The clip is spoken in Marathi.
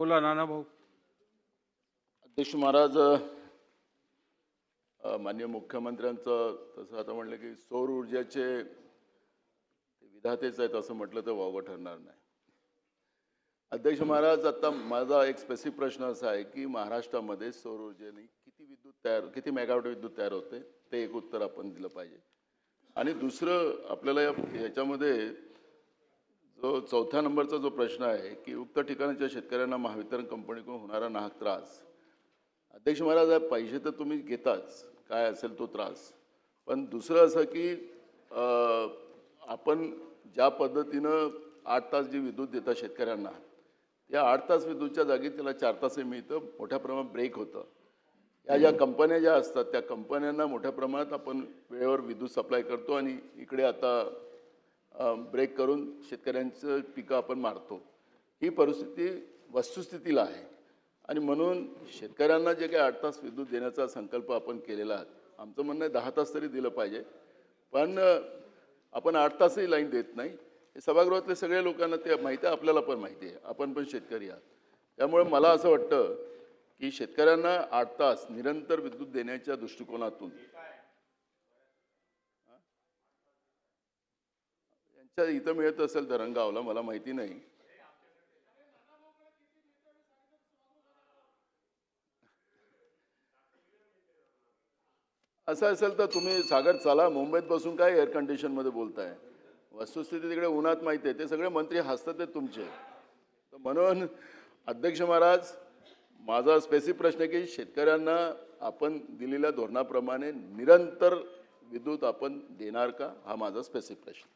बोला नाना भाऊ. अध्यक्ष महाराज, माननीय मुख्यमंत्र्यांचं तसं आता म्हटलं की सौर ऊर्जेचे ते विधातेच आहेत असं म्हटलं तर वावगं ठरणार नाही. अध्यक्ष महाराज, आता माझा एक स्पेसिफिक प्रश्न असा आहे की महाराष्ट्रामध्ये सौर ऊर्जेने किती मेगावॉट विद्युत तयार होते ते एक उत्तर आपण दिलं पाहिजे. आणि दुसरं आपल्याला याच्यामध्ये जो चौथ्या नंबरचा जो प्रश्न आहे की उक्त ठिकाणच्या शेतकऱ्यांना महावितरण कंपनीकडून होणारा नाहक त्रास. अध्यक्ष महाराज, पैसे तर तुम्ही घेताच, काय असेल तो त्रास, पण दुसरं असं की आपण ज्या पद्धतीनं 8 तास जी विद्युत देतात शेतकऱ्यांना, त्या 8 तास विद्युतच्या जागी त्याला 4 तासही मिळतं, मोठ्या प्रमाणात ब्रेक होतं. या ज्या कंपन्या ज्या असतात त्या कंपन्यांना मोठ्या प्रमाणात आपण वेळेवर विद्युत सप्लाय करतो आणि इकडे आता ब्रेक करून शेतकऱ्यांचं पिकं आपण मारतो. ही परिस्थिती वस्तुस्थितीला आहे आणि म्हणून शेतकऱ्यांना जे काही 8 तास विद्युत देण्याचा संकल्प आपण केलेला आहे, आमचं म्हणणं आहे 10 तास तरी दिलं पाहिजे, पण आपण 8 तासही लाईन देत नाही. हे सभागृहातले सगळ्या लोकांना ते माहिती आहे, आपल्याला पण माहिती आहे, आपण पण शेतकरी आहात. त्यामुळे मला असं वाटतं की शेतकऱ्यांना 8 तास निरंतर विद्युत देण्याच्या दृष्टिकोनातून यांच्या इथं मिळत असेल धरणगावला, मला माहिती नाही. असं असेल तर तुम्ही सागर चला, मुंबईत बसून काय एअर कंडिशनमध्ये बोलताय. वस्तुस्थिती तिकडे उन्हात माहिती आहे, ते सगळे मंत्री हसतात आहेत तुमचे. तर म्हणून अध्यक्ष महाराज, माझा स्पेसिफिक प्रश्न आहे की शेतकऱ्यांना आपण दिलेल्या धोरणाप्रमाणे निरंतर विद्युत आपण देणार का, हा माझा स्पेसिफिक प्रश्न.